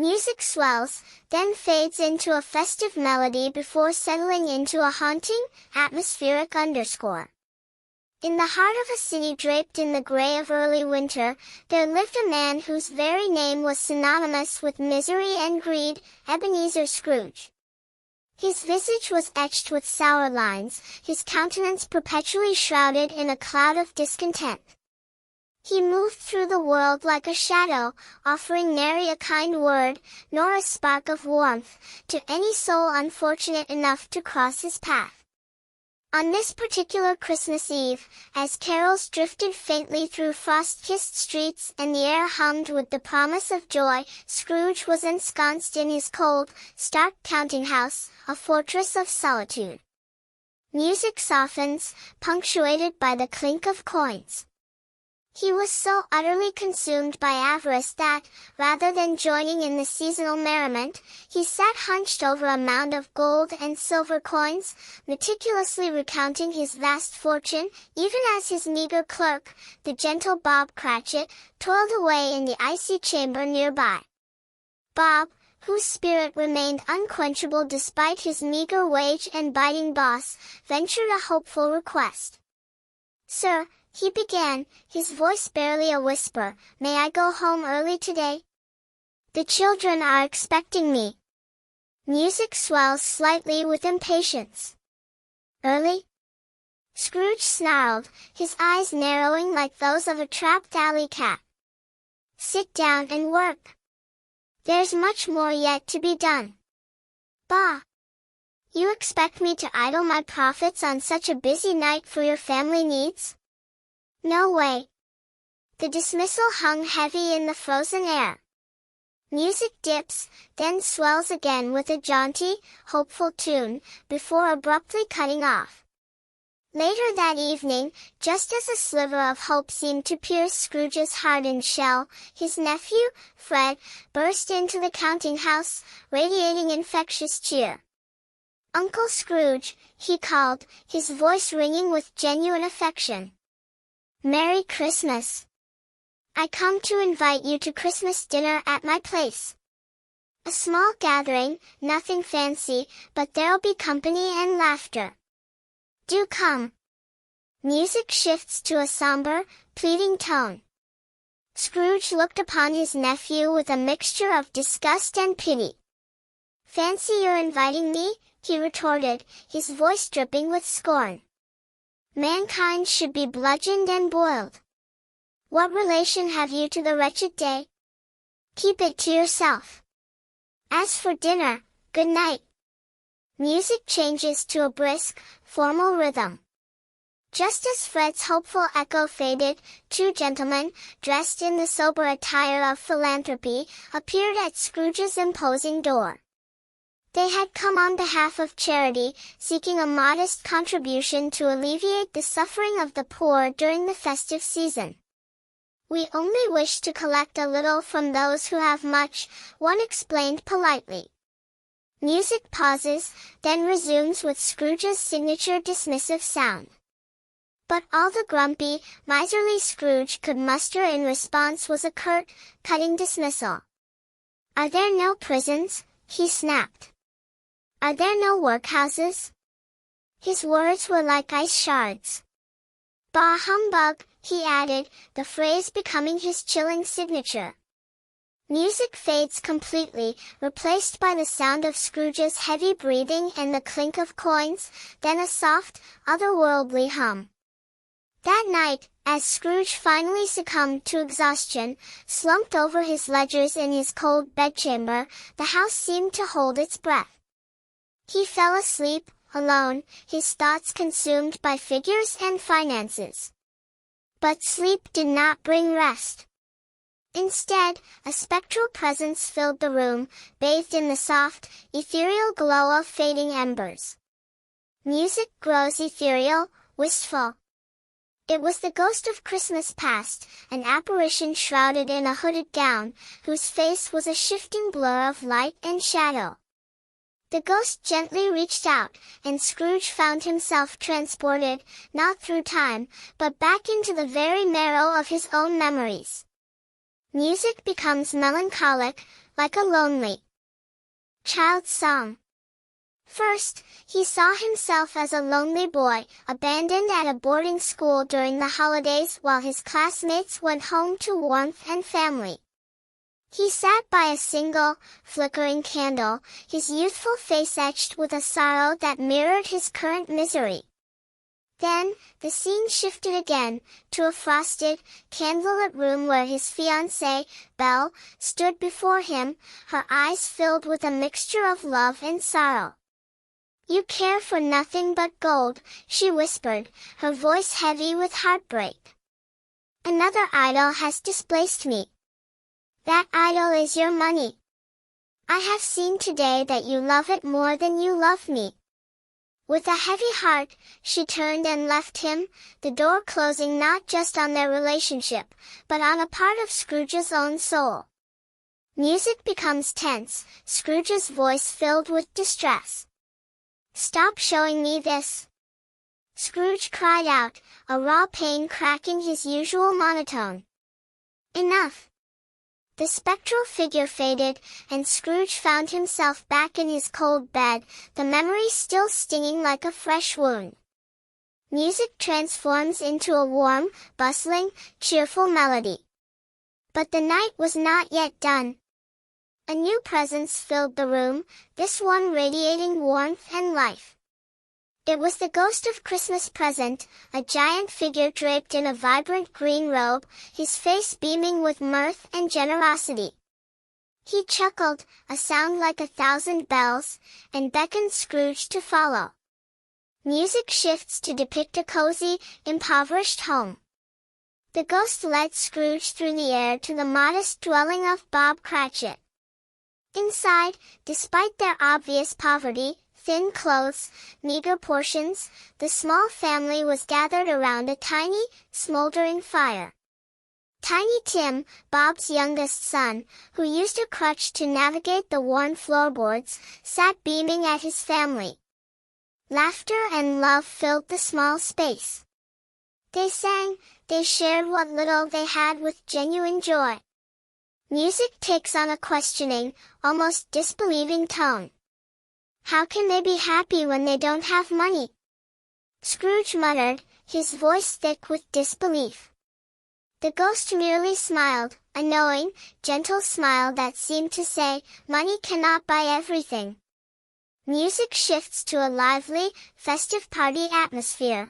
Music swells, then fades into a festive melody before settling into a haunting, atmospheric underscore. In the heart of a city draped in the gray of early winter, there lived a man whose very name was synonymous with misery and greed, Ebenezer Scrooge. His visage was etched with sour lines, his countenance perpetually shrouded in a cloud of discontent. He moved through the world like a shadow, offering nary a kind word, nor a spark of warmth, to any soul unfortunate enough to cross his path. On this particular Christmas Eve, as carols drifted faintly through frost-kissed streets and the air hummed with the promise of joy, Scrooge was ensconced in his cold, stark counting-house, a fortress of solitude. Music softens, punctuated by the clink of coins. He was so utterly consumed by avarice that, rather than joining in the seasonal merriment, he sat hunched over a mound of gold and silver coins, meticulously recounting his vast fortune, even as his meager clerk, the gentle Bob Cratchit, toiled away in the icy chamber nearby. Bob, whose spirit remained unquenchable despite his meager wage and biting boss, ventured a hopeful request. "Sir," he began, his voice barely a whisper, "may I go home early today? The children are expecting me." Music swells slightly with impatience. "Early?" Scrooge snarled, his eyes narrowing like those of a trapped alley cat. "Sit down and work. There's much more yet to be done." "Bah! You expect me to idle my profits on such a busy night for your family needs? No way." The dismissal hung heavy in the frozen air. Music dips, then swells again with a jaunty, hopeful tune, before abruptly cutting off. Later that evening, just as a sliver of hope seemed to pierce Scrooge's hardened shell, his nephew, Fred, burst into the counting-house, radiating infectious cheer. "Uncle Scrooge," he called, his voice ringing with genuine affection. "Merry Christmas! I come to invite you to Christmas dinner at my place. A small gathering, nothing fancy, but there'll be company and laughter. Do come." Music shifts to a somber, pleading tone. Scrooge looked upon his nephew with a mixture of disgust and pity. "Fancy your inviting me?" he retorted, his voice dripping with scorn. "Mankind should be bludgeoned and boiled. What relation have you to the wretched day? Keep it to yourself. As for dinner, good night." Music changes to a brisk, formal rhythm. Just as Fred's hopeful echo faded, two gentlemen, dressed in the sober attire of philanthropy, appeared at Scrooge's imposing door. They had come on behalf of charity, seeking a modest contribution to alleviate the suffering of the poor during the festive season. "We only wish to collect a little from those who have much," one explained politely. Music pauses, then resumes with Scrooge's signature dismissive sound. But all the grumpy, miserly Scrooge could muster in response was a curt, cutting dismissal. "Are there no prisons?" he snapped. "Are there no workhouses?" His words were like ice shards. "Bah humbug," he added, the phrase becoming his chilling signature. Music fades completely, replaced by the sound of Scrooge's heavy breathing and the clink of coins, then a soft, otherworldly hum. That night, as Scrooge finally succumbed to exhaustion, slumped over his ledgers in his cold bedchamber, the house seemed to hold its breath. He fell asleep, alone, his thoughts consumed by figures and finances. But sleep did not bring rest. Instead, a spectral presence filled the room, bathed in the soft, ethereal glow of fading embers. Music grows ethereal, wistful. It was the ghost of Christmas past, an apparition shrouded in a hooded gown, whose face was a shifting blur of light and shadow. The ghost gently reached out, and Scrooge found himself transported, not through time, but back into the very marrow of his own memories. Music becomes melancholic, like a lonely child's song. First, he saw himself as a lonely boy, abandoned at a boarding school during the holidays while his classmates went home to warmth and family. He sat by a single, flickering candle, his youthful face etched with a sorrow that mirrored his current misery. Then, the scene shifted again, to a frosted, candlelit room where his fiancée, Belle, stood before him, her eyes filled with a mixture of love and sorrow. "You care for nothing but gold," she whispered, her voice heavy with heartbreak. "Another idol has displaced me. That idol is your money. I have seen today that you love it more than you love me." With a heavy heart, she turned and left him, the door closing not just on their relationship, but on a part of Scrooge's own soul. Music becomes tense, Scrooge's voice filled with distress. "Stop showing me this!" Scrooge cried out, a raw pain cracking his usual monotone. "Enough!" The spectral figure faded, and Scrooge found himself back in his cold bed, the memory still stinging like a fresh wound. Music transforms into a warm, bustling, cheerful melody. But the night was not yet done. A new presence filled the room, this one radiating warmth and life. It was the ghost of Christmas Present, a giant figure draped in a vibrant green robe, his face beaming with mirth and generosity. He chuckled, a sound like 1,000 bells, and beckoned Scrooge to follow. Music shifts to depict a cozy, impoverished home. The ghost led Scrooge through the air to the modest dwelling of Bob Cratchit. Inside, despite their obvious poverty, thin clothes, meager portions, the small family was gathered around a tiny, smoldering fire. Tiny Tim, Bob's youngest son, who used a crutch to navigate the worn floorboards, sat beaming at his family. Laughter and love filled the small space. They sang, they shared what little they had with genuine joy. Music takes on a questioning, almost disbelieving tone. "How can they be happy when they don't have money?" Scrooge muttered, his voice thick with disbelief. The ghost merely smiled, a knowing, gentle smile that seemed to say, "Money cannot buy everything." Music shifts to a lively, festive party atmosphere.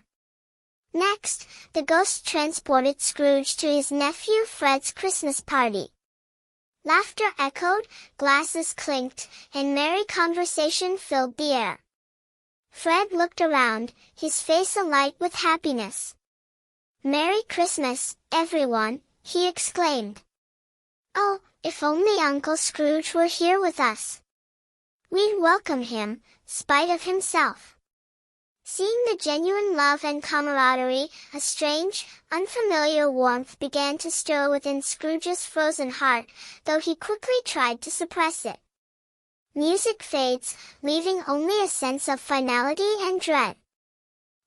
Next, the ghost transported Scrooge to his nephew Fred's Christmas party. Laughter echoed, glasses clinked, and merry conversation filled the air. Fred looked around, his face alight with happiness. "Merry Christmas, everyone," he exclaimed. "Oh, if only Uncle Scrooge were here with us. We'd welcome him, spite of himself." Seeing the genuine love and camaraderie, a strange, unfamiliar warmth began to stir within Scrooge's frozen heart, though he quickly tried to suppress it. Music fades, leaving only a sense of finality and dread.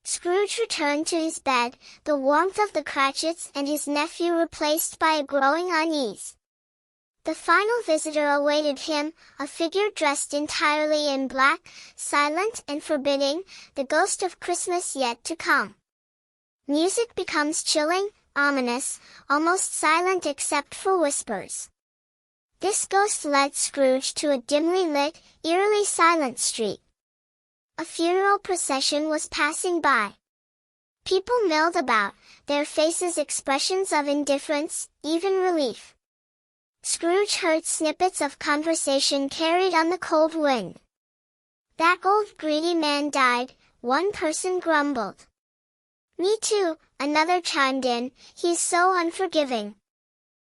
Scrooge returned to his bed, the warmth of the Cratchits and his nephew replaced by a growing unease. The final visitor awaited him, a figure dressed entirely in black, silent and forbidding, the ghost of Christmas yet to come. Music becomes chilling, ominous, almost silent except for whispers. This ghost led Scrooge to a dimly lit, eerily silent street. A funeral procession was passing by. People milled about, their faces expressions of indifference, even relief. Scrooge heard snippets of conversation carried on the cold wind. "That old greedy man died," one person grumbled. "Me too," another chimed in, "he's so unforgiving."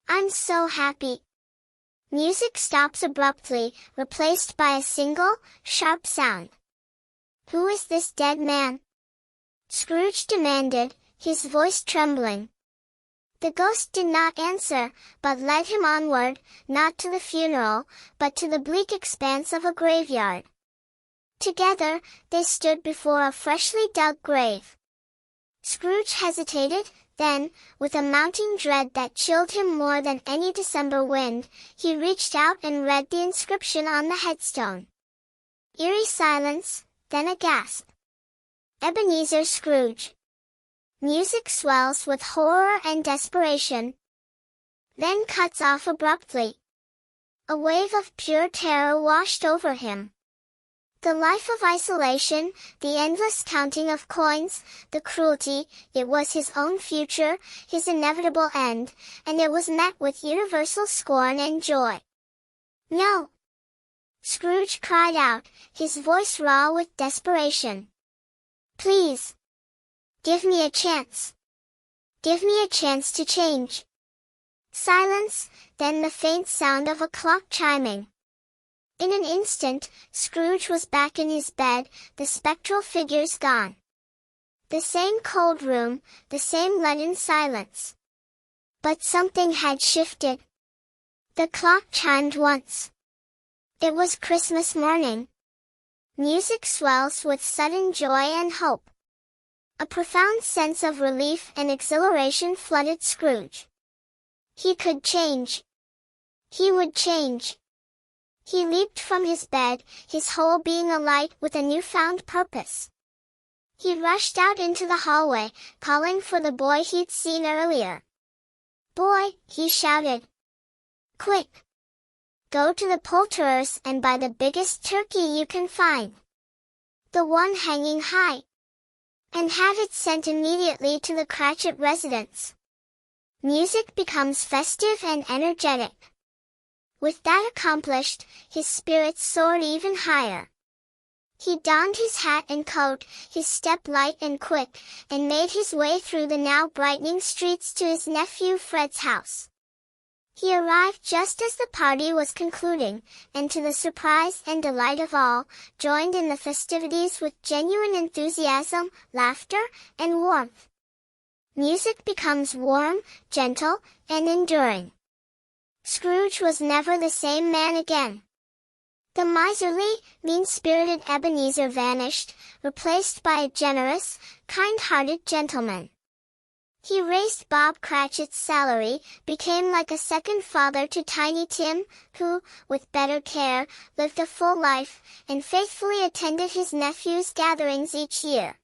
"I'm so happy." Music stops abruptly, replaced by a single, sharp sound. "Who is this dead man?" Scrooge demanded, his voice trembling. The ghost did not answer, but led him onward, not to the funeral, but to the bleak expanse of a graveyard. Together, they stood before a freshly dug grave. Scrooge hesitated, Then, with a mounting dread that chilled him more than any December wind, he reached out and read the inscription on the headstone. Eerie silence, then a gasp. Ebenezer Scrooge. Music swells with horror and desperation, then cuts off abruptly. A wave of pure terror washed over him. The life of isolation, the endless counting of coins, the cruelty, it was his own future, his inevitable end, and it was met with universal scorn and joy. "No!" Scrooge cried out, his voice raw with desperation. "Please! Give me a chance! Give me a chance to change!" Silence, then the faint sound of a clock chiming. In an instant, Scrooge was back in his bed, the spectral figures gone. The same cold room, the same leaden silence. But something had shifted. The clock chimed once. It was Christmas morning. Music swells with sudden joy and hope. A profound sense of relief and exhilaration flooded Scrooge. He could change. He would change. He leaped from his bed, his whole being alight with a newfound purpose. He rushed out into the hallway, calling for the boy he'd seen earlier. "Boy," he shouted. "Quick! Go to the poulterer's and buy the biggest turkey you can find. The one hanging high. And have it sent immediately to the Cratchit residence." Music becomes festive and energetic. With that accomplished, his spirits soared even higher. He donned his hat and coat, his step light and quick, and made his way through the now brightening streets to his nephew Fred's house. He arrived just as the party was concluding, and to the surprise and delight of all, joined in the festivities with genuine enthusiasm, laughter, and warmth. Music becomes warm, gentle, and enduring. Scrooge was never the same man again. The miserly, mean-spirited Ebenezer vanished, replaced by a generous, kind-hearted gentleman. He raised Bob Cratchit's salary, became like a second father to Tiny Tim, who, with better care, lived a full life, and faithfully attended his nephew's gatherings each year.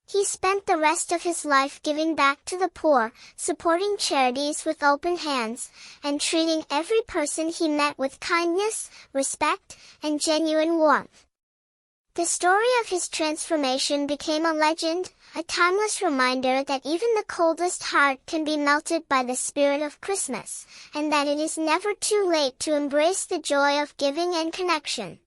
He spent the rest of his life giving back to the poor, supporting charities with open hands, and treating every person he met with kindness, respect, and genuine warmth. The story of his transformation became a legend, a timeless reminder that even the coldest heart can be melted by the spirit of Christmas, and that it is never too late to embrace the joy of giving and connection.